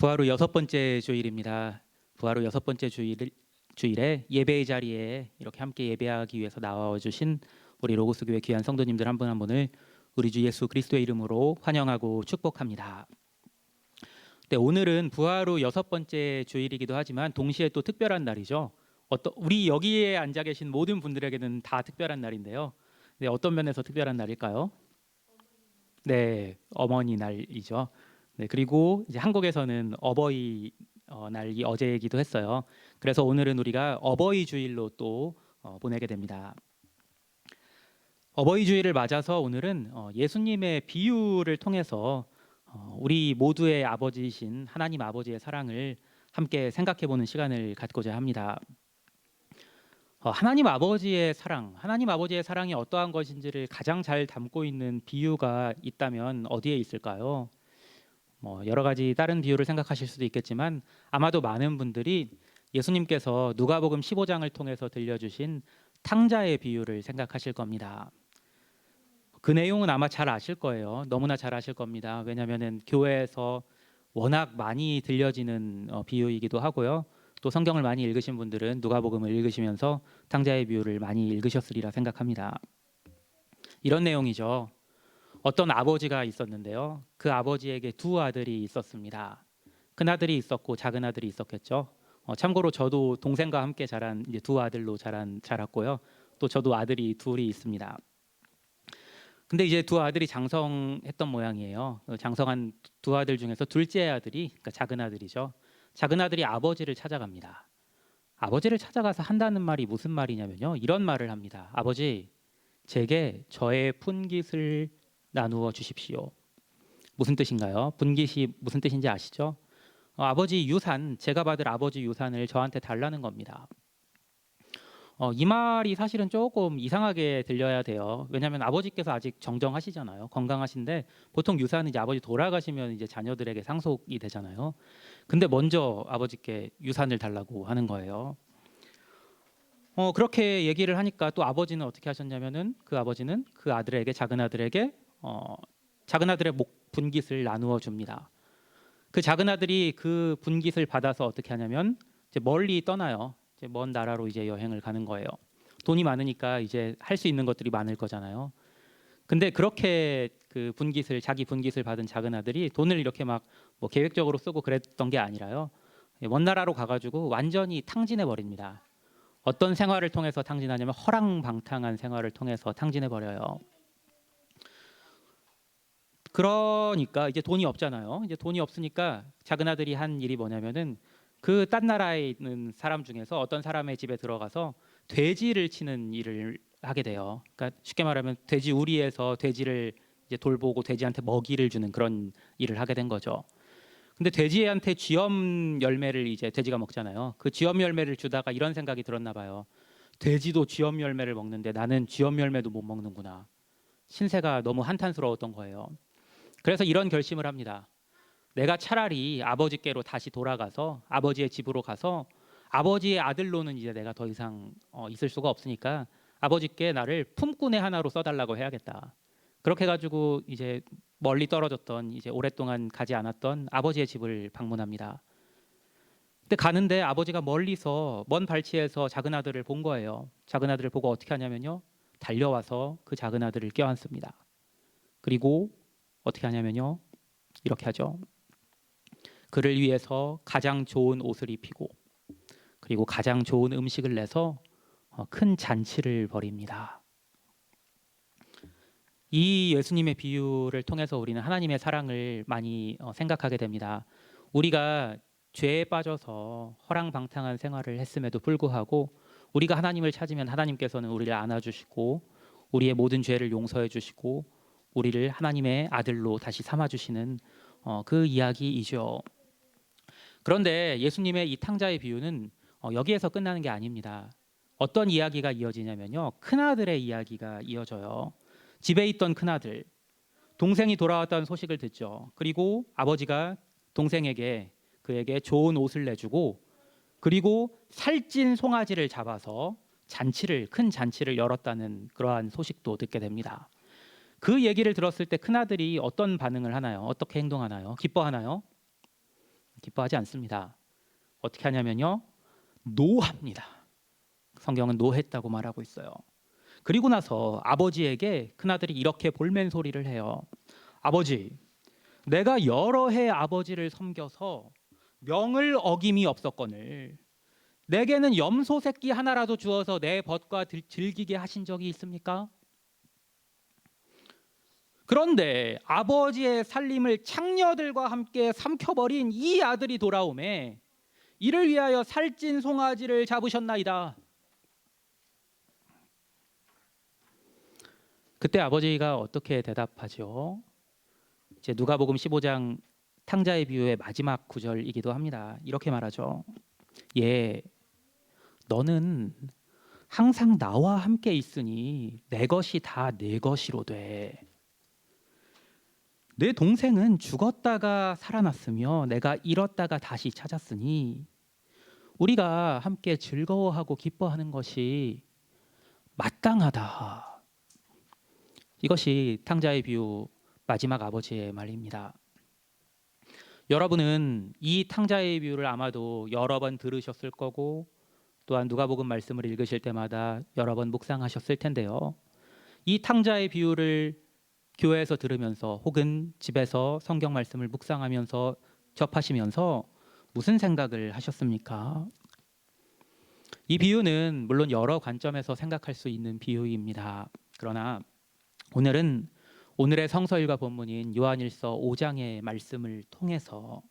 부활 후 여섯 번째 주일입니다. 부활 후 여섯 번째 주일에 예배의 자리에 이렇게 함께 예배하기 위해서 나와 주신 우리 로고스 교회 귀한 성도님들 한 분 한 분을 우리 주 예수 그리스도의 이름으로 환영하고 축복합니다. 네, 오늘은 부활 후 여섯 번째 주일이기도 하지만 동시에 또 특별한 날이죠. 우리 여기에 앉아 계신 모든 분들에게는 다 특별한 날인데요. 네, 어떤 면에서 특별한 날일까요? 네, 어머니 날이죠. 네, 그리고 이제 한국에서는 어버이 날이 어제이기도 했어요. 그래서 오늘은 우리가 어버이 주일로 또 보내게 됩니다. 어버이 주일을 맞아서 오늘은 예수님의 비유를 통해서 우리 모두의 아버지이신 하나님 아버지의 사랑을 함께 생각해 보는 시간을 갖고자 합니다. 하나님 아버지의 사랑이 어떠한 것인지를 가장 잘 담고 있는 비유가 있다면 어디에 있을까요? 여러 가지 다른 비유를 생각하실 수도 있겠지만 아마도 많은 분들이 예수님께서 누가복음 15장을 통해서 들려주신 탕자의 비유를 생각하실 겁니다. 그 내용은 아마 잘 아실 거예요. 너무나 잘 아실 겁니다. 왜냐하면 교회에서 워낙 많이 들려지는 비유이기도 하고요. 또 성경을 많이 읽으신 분들은 누가복음을 읽으시면서 탕자의 비유를 많이 읽으셨으리라 생각합니다. 이런 내용이죠. 어떤 아버지가 있었는데요. 그 아버지에게 두 아들이 있었습니다. 큰 아들이 있었고 작은 아들이 있었겠죠. 참고로 저도 동생과 함께 자란 이제 두 아들로 자랐고요. 또 저도 아들이 둘이 있습니다. 근데 이제 두 아들이 장성했던 모양이에요. 장성한 두 아들 중에서 둘째 아들이, 그러니까 작은 아들이죠. 작은 아들이 아버지를 찾아갑니다. 아버지를 찾아가서 한다는 말이 무슨 말이냐면요. 이런 말을 합니다. 아버지, 제게 저의 푼깃을 나누어 주십시오. 무슨 뜻인가요? 분깃이 무슨 뜻인지 아시죠? 아버지 유산, 제가 받을 아버지 유산을 저한테 달라는 겁니다. 이 말이 사실은 조금 이상하게 들려야 돼요. 왜냐하면 아버지께서 아직 정정하시잖아요. 건강하신데 보통 유산은 이제 아버지 돌아가시면 이제 자녀들에게 상속이 되잖아요. 근데 먼저 아버지께 유산을 달라고 하는 거예요. 그렇게 얘기를 하니까 또 아버지는 어떻게 하셨냐면은 그 아버지는 그 아들에게 작은 아들에게 작은 아들의 분깃을 나누어 줍니다. 그 작은 아들이 그 분깃을 받아서 어떻게 하냐면 이제 멀리 떠나요. 이제 먼 나라로 이제 여행을 가는 거예요. 돈이 많으니까 이제 할 수 있는 것들이 많을 거잖아요. 근데 그렇게 그 자기 분깃을 받은 작은 아들이 돈을 이렇게 막 뭐 계획적으로 쓰고 그랬던 게 아니라요. 먼 나라로 가가지고 완전히 탕진해 버립니다. 어떤 생활을 통해서 탕진하냐면 허랑방탕한 생활을 통해서 탕진해 버려요. 그러니까 이제 돈이 없잖아요. 이제 돈이 없으니까 작은 아들이 한 일이 뭐냐면은 그 딴 나라에 있는 사람 중에서 어떤 사람의 집에 들어가서 돼지를 치는 일을 하게 돼요. 그러니까 쉽게 말하면 돼지 우리에서 돼지를 이제 돌보고 돼지한테 먹이를 주는 그런 일을 하게 된 거죠. 근데 돼지한테 쥐엄 열매를 이제 돼지가 먹잖아요. 그 쥐엄 열매를 주다가 이런 생각이 들었나 봐요. 돼지도 쥐엄 열매를 먹는데 나는 쥐엄 열매도 못 먹는구나. 신세가 너무 한탄스러웠던 거예요. 그래서 이런 결심을 합니다. 내가 차라리 아버지께로 다시 돌아가서 아버지의 집으로 가서 아버지의 아들로는 이제 내가 더 이상 있을 수가 없으니까 아버지께 나를 품꾼의 하나로 써달라고 해야겠다. 그렇게 해가지고 이제 멀리 떨어졌던 이제 오랫동안 가지 않았던 아버지의 집을 방문합니다. 근데 가는데 아버지가 멀리서 먼 발치에서 작은 아들을 본 거예요. 작은 아들을 보고 어떻게 하냐면요. 달려와서 그 작은 아들을 껴안습니다. 그리고 어떻게 하냐면요. 이렇게 하죠. 그를 위해서 가장 좋은 옷을 입히고 그리고 가장 좋은 음식을 내서 큰 잔치를 벌입니다. 이 예수님의 비유를 통해서 우리는 하나님의 사랑을 많이 생각하게 됩니다. 우리가 죄에 빠져서 허랑방탕한 생활을 했음에도 불구하고 우리가 하나님을 찾으면 하나님께서는 우리를 안아주시고 우리의 모든 죄를 용서해 주시고 우리를 하나님의 아들로 다시 삼아주시는 그 이야기이죠. 그런데 예수님의 이 탕자의 비유는 여기에서 끝나는 게 아닙니다. 어떤 이야기가 이어지냐면요. 큰아들의 이야기가 이어져요. 집에 있던 큰아들, 동생이 돌아왔다는 소식을 듣죠. 그리고 아버지가 동생에게 그에게 좋은 옷을 내주고 그리고 살찐 송아지를 잡아서 큰 잔치를 열었다는 그러한 소식도 듣게 됩니다. 그 얘기를 들었을 때 큰아들이 어떤 반응을 하나요? 어떻게 행동하나요? 기뻐하나요? 기뻐하지 않습니다. 어떻게 하냐면요, 노합니다. 성경은 노했다고 말하고 있어요. 그리고 나서 아버지에게 큰아들이 이렇게 볼멘 소리를 해요. 아버지, 내가 여러 해 아버지를 섬겨서 명을 어김이 없었거늘 내게는 염소 새끼 하나라도 주어서 내 벗과 즐기게 하신 적이 있습니까? 그런데 아버지의 살림을 창녀들과 함께 삼켜버린 이 아들이 돌아오매 이를 위하여 살찐 송아지를 잡으셨나이다. 그때 아버지가 어떻게 대답하죠? 이제 누가복음 15장 탕자의 비유의 마지막 구절이기도 합니다. 이렇게 말하죠. 예, 너는 항상 나와 함께 있으니 내 것이 다 내 것이로 돼. 내 동생은 죽었다가 살아났으며 내가 잃었다가 다시 찾았으니 우리가 함께 즐거워하고 기뻐하는 것이 마땅하다. 이것이 탕자의 비유 마지막 아버지의 말입니다. 여러분은 이 탕자의 비유를 아마도 여러 번 들으셨을 거고 또한 누가복음 말씀을 읽으실 때마다 여러 번 묵상하셨을 텐데요. 이 탕자의 비유를 교회에서 들으면서 혹은 집에서 성경 말씀을 묵상하면서 접하시면서 무슨 생각을 하셨습니까? 이 비유는 물론 여러 관점에서 생각할 수 있는 비유입니다. 그러나 오늘은 오늘의 성서일과 본문인 요한일서 5장의 말씀을 통해서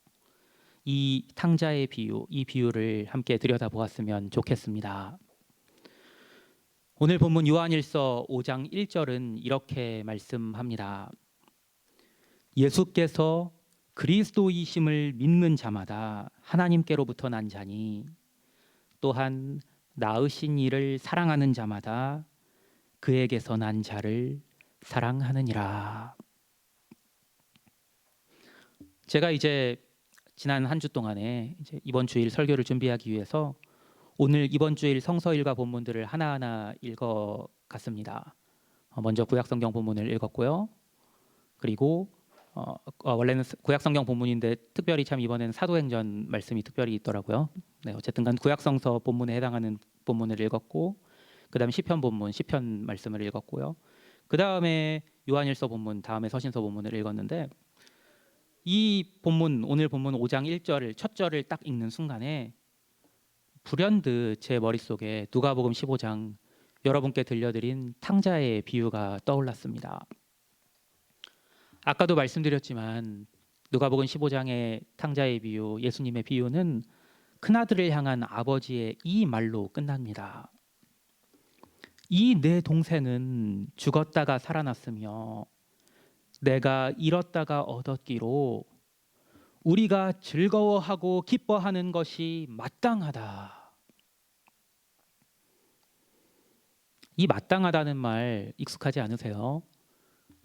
이 탕자의 비유, 이 비유를 함께 들여다보았으면 좋겠습니다. 오늘 본문 요한일서 5장 1절은 이렇게 말씀합니다. 예수께서 그리스도이심을 믿는 자마다 하나님께로부터 난 자니 또한 낳으신 이를 사랑하는 자마다 그에게서 난 자를 사랑하느니라. 제가 이제 지난 한 주 동안에 이제 이번 주일 설교를 준비하기 위해서 오늘 이번 주일 성서일과 본문들을 하나하나 읽어갔습니다. 먼저 구약성경 본문을 읽었고요. 그리고 원래는 구약성경 본문인데 특별히 참 이번에는 사도행전 말씀이 특별히 있더라고요. 네, 어쨌든간 구약성서 본문에 해당하는 본문을 읽었고, 그다음에 시편 본문, 시편 말씀을 읽었고요. 그 다음에 요한일서 본문, 다음에 서신서 본문을 읽었는데 이 본문, 오늘 본문 5장 1절을 첫 절을 딱 읽는 순간에 불현듯 제 머릿속에 누가복음 15장 여러분께 들려드린 탕자의 비유가 떠올랐습니다. 아까도 말씀드렸지만 누가복음 15장의 탕자의 비유, 예수님의 비유는 큰아들을 향한 아버지의 이 말로 끝납니다. 이 내 동생은 죽었다가 살아났으며 내가 잃었다가 얻었기로 우리가 즐거워하고 기뻐하는 것이 마땅하다. 이 마땅하다는 말 익숙하지 않으세요?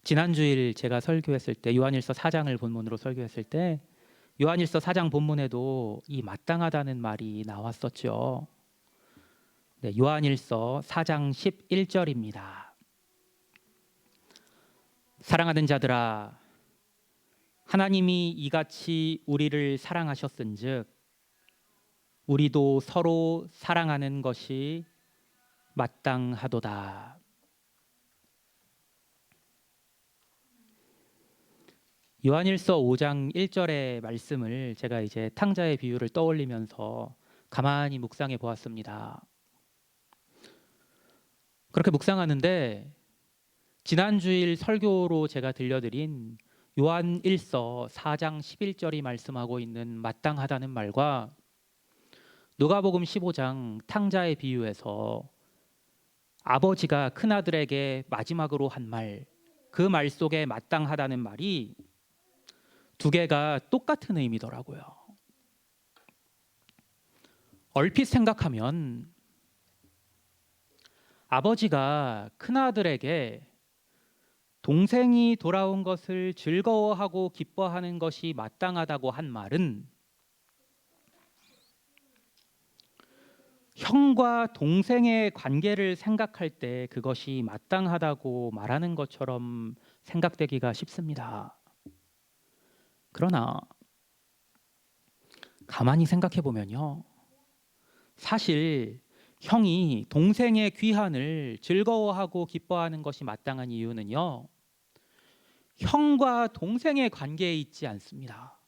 지난주일 제가 설교했을 때 요한일서 4장을 본문으로 설교했을 때 요한일서 4장 본문에도 이 마땅하다는 말이 나왔었죠. 네, 요한일서 4장 11절입니다. 사랑하는 자들아, 하나님이 이같이 우리를 사랑하셨은즉 우리도 서로 사랑하는 것이 마땅하도다. 요한일서 5장 1절의 말씀을 제가 이제 탕자의 비유를 떠올리면서 가만히 묵상해 보았습니다. 그렇게 묵상하는데 지난주일 설교로 제가 들려드린 요한일서 4장 11절이 말씀하고 있는 마땅하다는 말과 누가복음 15장 탕자의 비유에서 아버지가 큰아들에게 마지막으로 한 말, 그 말 속에 마땅하다는 말이 두 개가 똑같은 의미더라고요. 얼핏 생각하면 아버지가 큰아들에게 동생이 돌아온 것을 즐거워하고 기뻐하는 것이 마땅하다고 한 말은 형과 동생의 관계를 생각할 때 그것이 마땅하다고 말하는 것처럼 생각되기가 쉽습니다. 그러나 가만히 생각해 보면요. 사실 형이 동생의 귀환을 즐거워하고 기뻐하는 것이 마땅한 이유는요. 형과 동생의 관계에 있지 않습니다.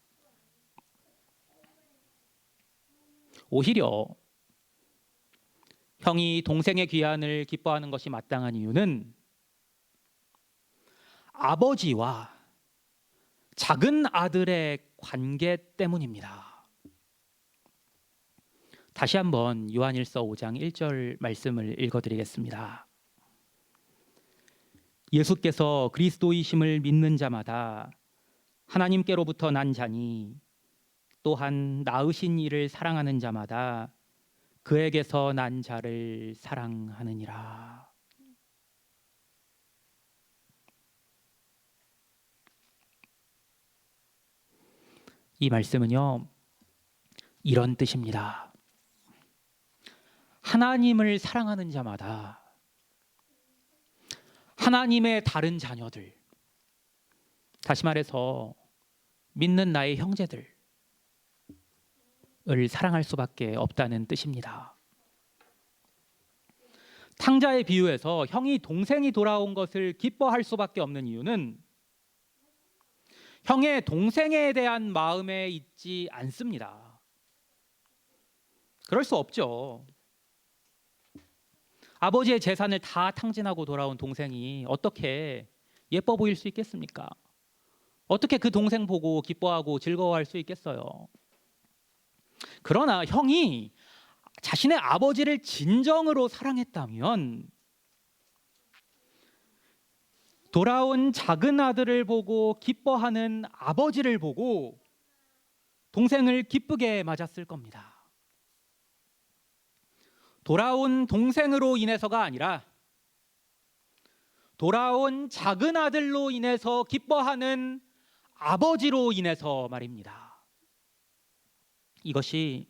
오히려 형이 동생의 귀환을 기뻐하는 것이 마땅한 이유는 아버지와 작은 아들의 관계 때문입니다. 다시 한번 요한일서 5장 1절 말씀을 읽어드리겠습니다. 예수께서 그리스도이심을 믿는 자마다 하나님께로부터 난 자니 또한 낳으신 이를 사랑하는 자마다 그에게서 난 자를 사랑하느니라. 이 말씀은요, 이런 뜻입니다. 하나님을 사랑하는 자마다 하나님의 다른 자녀들, 다시 말해서 믿는 나의 형제들을 사랑할 수밖에 없다는 뜻입니다. 탕자의 비유에서 형이 동생이 돌아온 것을 기뻐할 수밖에 없는 이유는 형의 동생에 대한 마음에 있지 않습니다. 그럴 수 없죠. 아버지의 재산을 다 탕진하고 돌아온 동생이 어떻게 예뻐 보일 수 있겠습니까? 어떻게 그 동생 보고 기뻐하고 즐거워할 수 있겠어요? 그러나 형이 자신의 아버지를 진정으로 사랑했다면 돌아온 작은 아들을 보고 기뻐하는 아버지를 보고 동생을 기쁘게 맞았을 겁니다. 돌아온 동생으로 인해서가 아니라 돌아온 작은 아들로 인해서 기뻐하는 아버지로 인해서 말입니다. 이것이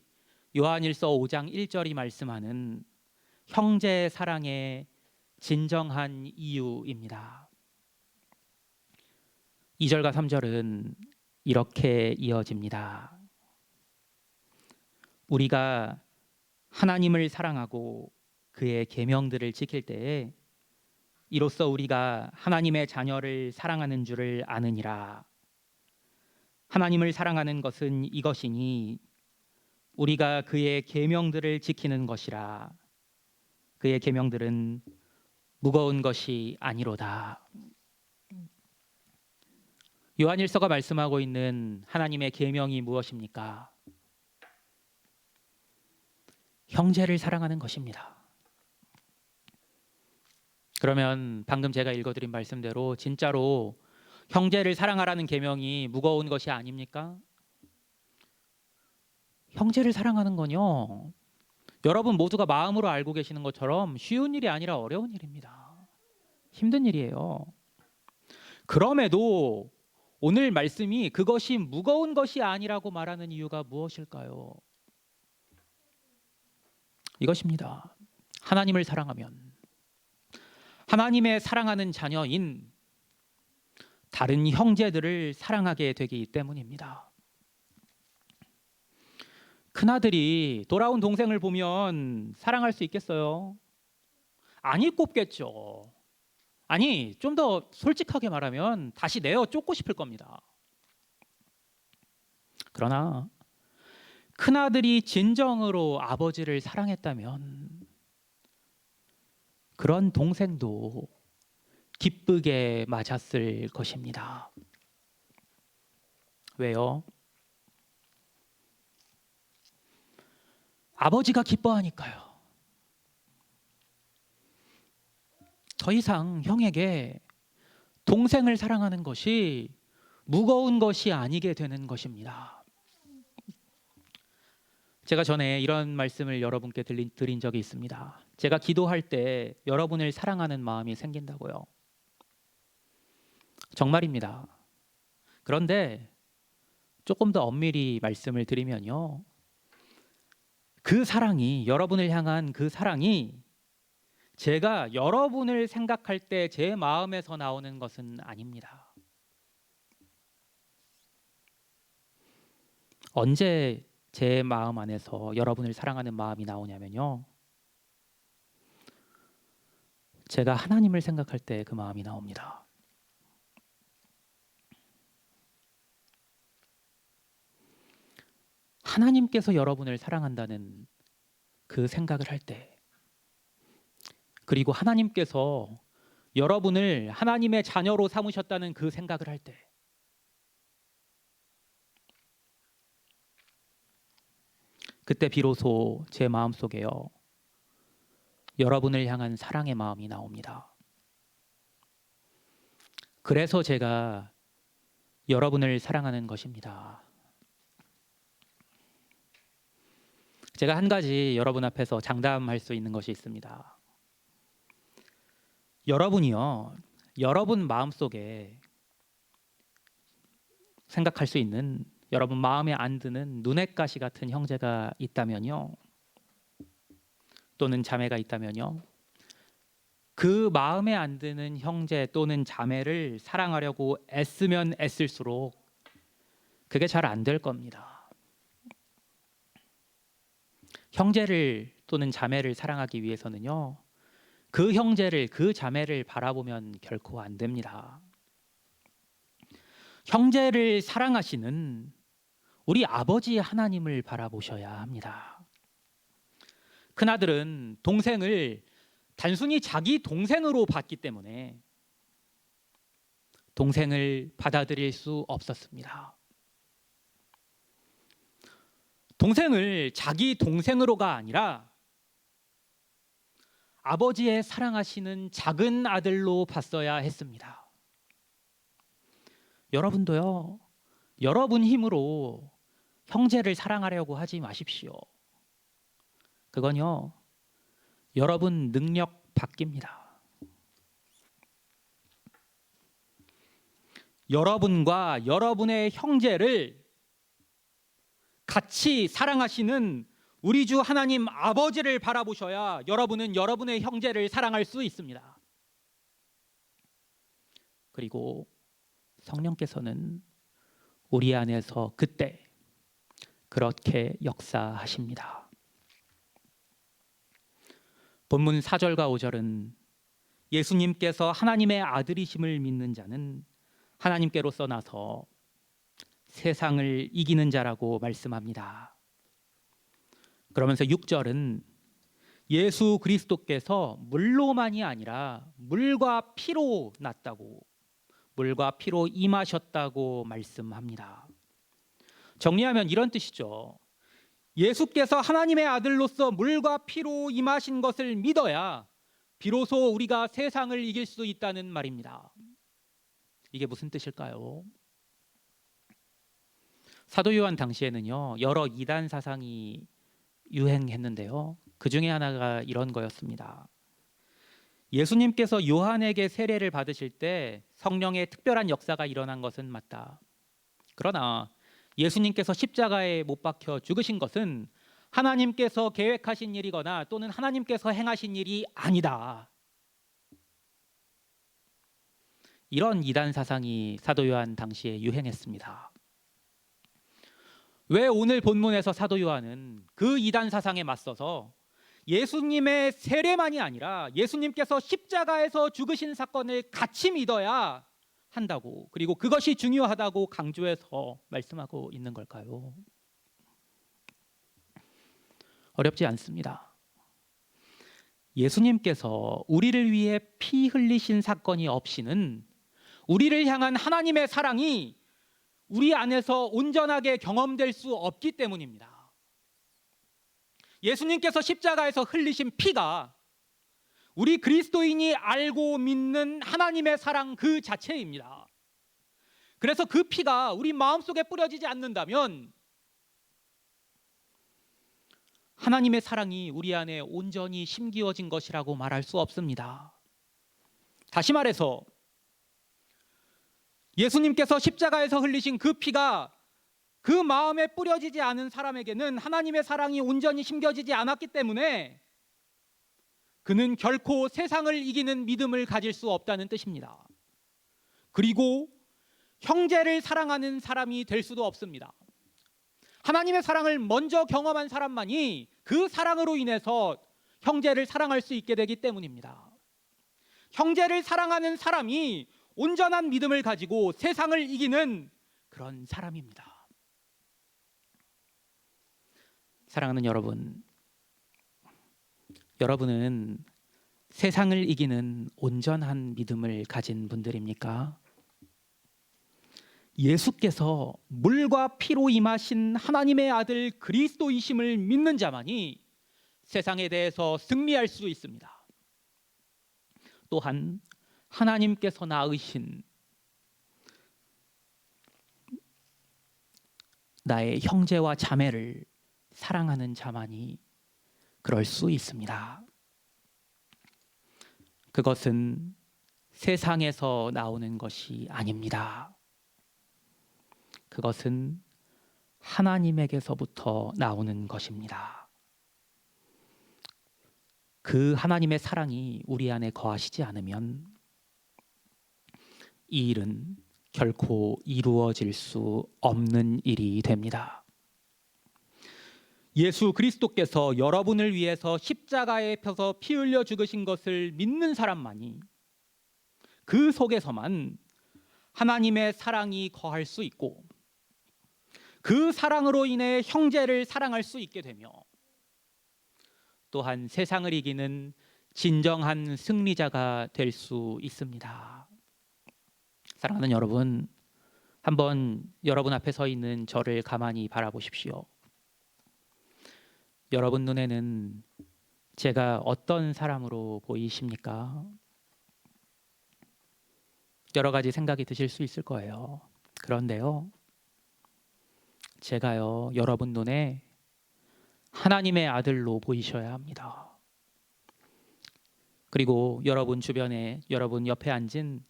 요한일서 5장 1절이 말씀하는 형제 사랑의 진정한 이유입니다. 2절과 3절은 이렇게 이어집니다. 우리가 하나님을 사랑하고 그의 계명들을 지킬 때에 이로써 우리가 하나님의 자녀를 사랑하는 줄을 아느니라. 하나님을 사랑하는 것은 이것이니 우리가 그의 계명들을 지키는 것이라. 그의 계명들은 무거운 것이 아니로다. 요한일서가 말씀하고 있는 하나님의 계명이 무엇입니까? 형제를 사랑하는 것입니다. 그러면 방금 제가 읽어드린 말씀대로 진짜로 형제를 사랑하라는 계명이 무거운 것이 아닙니까? 형제를 사랑하는 건요, 여러분 모두가 마음으로 알고 계시는 것처럼 쉬운 일이 아니라 어려운 일입니다. 힘든 일이에요. 그럼에도 오늘 말씀이 그것이 무거운 것이 아니라고 말하는 이유가 무엇일까요? 이것입니다. 하나님을 사랑하면 하나님의 사랑하는 자녀인 다른 형제들을 사랑하게 되기 때문입니다. 큰아들이 돌아온 동생을 보면 사랑할 수 있겠어요? 아니, 꼽겠죠. 아니, 좀 더 솔직하게 말하면 다시 내어 쫓고 싶을 겁니다. 그러나 큰아들이 진정으로 아버지를 사랑했다면 그런 동생도 기쁘게 맞았을 것입니다. 왜요? 아버지가 기뻐하니까요. 더 이상 형에게 동생을 사랑하는 것이 무거운 것이 아니게 되는 것입니다. 제가 전에 이런 말씀을 여러분께 드린 적이 있습니다. 제가 기도할 때 여러분을 사랑하는 마음이 생긴다고요. 정말입니다. 그런데 조금 더 엄밀히 말씀을 드리면요, 그 사랑이, 여러분을 향한 그 사랑이 제가 여러분을 생각할 때 제 마음에서 나오는 것은 아닙니다. 언제 제 마음 안에서 여러분을 사랑하는 마음이 나오냐면요. 제가 하나님을 생각할 때 그 마음이 나옵니다. 하나님께서 여러분을 사랑한다는 그 생각을 할 때, 그리고 하나님께서 여러분을 하나님의 자녀로 삼으셨다는 그 생각을 할 때, 그때 비로소 제 마음속에요, 여러분을 향한 사랑의 마음이 나옵니다. 그래서 제가 여러분을 사랑하는 것입니다. 제가 한 가지 여러분 앞에서 장담할 수 있는 것이 있습니다. 여러분이요, 여러분 마음속에 생각할 수 있는, 여러분 마음에 안 드는 눈엣 가시 같은 형제가 있다면요, 또는 자매가 있다면요, 그 마음에 안 드는 형제 또는 자매를 사랑하려고 애쓰면 애쓸수록 그게 잘 안 될 겁니다. 형제를 또는 자매를 사랑하기 위해서는요, 그 형제를, 그 자매를 바라보면 결코 안 됩니다. 형제를 사랑하시는 우리 아버지 하나님을 바라보셔야 합니다. 큰아들은 동생을 단순히 자기 동생으로 봤기 때문에 동생을 받아들일 수 없었습니다. 동생을 자기 동생으로가 아니라 아버지의 사랑하시는 작은 아들로 봤어야 했습니다. 여러분도요, 여러분 힘으로 형제를 사랑하려고 하지 마십시오. 그건요, 여러분 능력 밖입니다. 여러분과 여러분의 형제를 같이 사랑하시는 우리 주 하나님 아버지를 바라보셔야 여러분은 여러분의 형제를 사랑할 수 있습니다. 그리고 성령께서는 우리 안에서 그때 그렇게 역사하십니다. 본문 4절과 5절은 예수님께서 하나님의 아들이심을 믿는 자는 하나님께로서 나서 세상을 이기는 자라고 말씀합니다. 그러면서 6절은 예수 그리스도께서 물로만이 아니라 물과 피로 났다고, 물과 피로 임하셨다고 말씀합니다. 정리하면 이런 뜻이죠. 예수께서 하나님의 아들로서 물과 피로 임하신 것을 믿어야 비로소 우리가 세상을 이길 수 있다는 말입니다. 이게 무슨 뜻일까요? 사도 요한 당시에는요, 여러 이단 사상이 유행했는데요, 그 중에 하나가 이런 거였습니다. 예수님께서 요한에게 세례를 받으실 때 성령의 특별한 역사가 일어난 것은 맞다. 그러나 예수님께서 십자가에 못 박혀 죽으신 것은 하나님께서 계획하신 일이거나 또는 하나님께서 행하신 일이 아니다. 이런 이단 사상이 사도 요한 당시에 유행했습니다. 왜 오늘 본문에서 사도 요한은 그 이단 사상에 맞서서 예수님의 세례만이 아니라 예수님께서 십자가에서 죽으신 사건을 같이 믿어야 한다고, 그리고 그것이 중요하다고 강조해서 말씀하고 있는 걸까요? 어렵지 않습니다. 예수님께서 우리를 위해 피 흘리신 사건이 없이는 우리를 향한 하나님의 사랑이 우리 안에서 온전하게 경험될 수 없기 때문입니다. 예수님께서 십자가에서 흘리신 피가 우리 그리스도인이 알고 믿는 하나님의 사랑 그 자체입니다. 그래서 그 피가 우리 마음속에 뿌려지지 않는다면 하나님의 사랑이 우리 안에 온전히 심기어진 것이라고 말할 수 없습니다. 다시 말해서 예수님께서 십자가에서 흘리신 그 피가 그 마음에 뿌려지지 않은 사람에게는 하나님의 사랑이 온전히 심겨지지 않았기 때문에 그는 결코 세상을 이기는 믿음을 가질 수 없다는 뜻입니다. 그리고 형제를 사랑하는 사람이 될 수도 없습니다. 하나님의 사랑을 먼저 경험한 사람만이 그 사랑으로 인해서 형제를 사랑할 수 있게 되기 때문입니다. 형제를 사랑하는 사람이 온전한 믿음을 가지고 세상을 이기는 그런 사람입니다. 사랑하는 여러분, 여러분은 세상을 이기는 온전한 믿음을 가진 분들입니까? 예수께서 물과 피로 임하신 하나님의 아들 그리스도이심을 믿는 자만이 세상에 대해서 승리할 수 있습니다. 또한 하나님께서 낳으신 나의 형제와 자매를 사랑하는 자만이 그럴 수 있습니다. 그것은 세상에서 나오는 것이 아닙니다. 그것은 하나님에게서부터 나오는 것입니다. 그 하나님의 사랑이 우리 안에 거하시지 않으면 이 일은 결코 이루어질 수 없는 일이 됩니다. 예수 그리스도께서 여러분을 위해서 십자가에 펴서 피 흘려 죽으신 것을 믿는 사람만이 그 속에서만 하나님의 사랑이 거할 수 있고 그 사랑으로 인해 형제를 사랑할 수 있게 되며 또한 세상을 이기는 진정한 승리자가 될 수 있습니다. 사랑하는 여러분, 한번 여러분 앞에 서 있는 저를 가만히 바라보십시오. 여러분 눈에는 제가 어떤 사람으로 보이십니까? 여러 가지 생각이 드실 수 있을 거예요. 그런데요, 제가요, 여러분 눈에 하나님의 아들로 보이셔야 합니다. 그리고 여러분 주변에, 여러분 옆에 앉은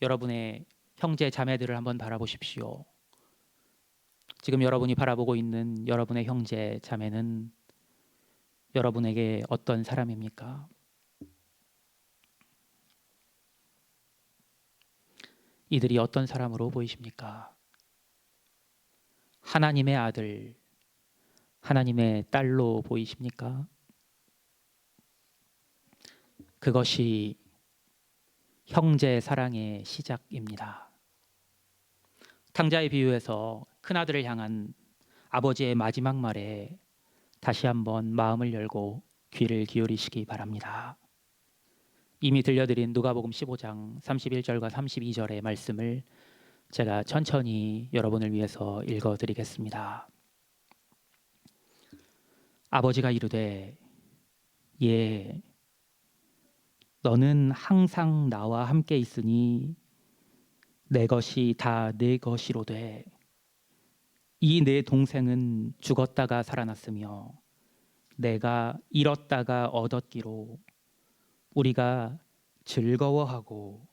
여러분의 형제 자매들을 한번 바라보십시오. 지금 여러분이 바라보고 있는 여러분의 형제 자매는 여러분에게 어떤 사람입니까? 이들이 어떤 사람으로 보이십니까? 하나님의 아들, 하나님의 딸로 보이십니까? 그것이 형제 사랑의 시작입니다. 탕자의 비유에서 큰아들을 향한 아버지의 마지막 말에 다시 한번 마음을 열고 귀를 기울이시기 바랍니다. 이미 들려드린 누가복음 15장 31절과 32절의 말씀을 제가 천천히 여러분을 위해서 읽어드리겠습니다. 아버지가 이르되 예, 너는 항상 나와 함께 있으니 내 것이 다 내 것이로되 이 내 동생은 죽었다가 살아났으며 내가 잃었다가 얻었기로 우리가 즐거워하고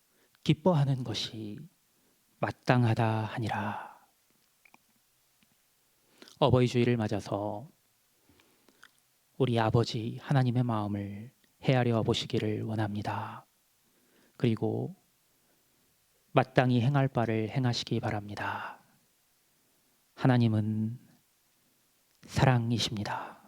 기뻐하는 것이 마땅하다 하니라. 어버이 주일을 맞아서 우리 아버지 하나님의 마음을 헤아려 보시기를 원합니다. 그리고 마땅히 행할 바를 행하시기 바랍니다. 하나님은 사랑이십니다.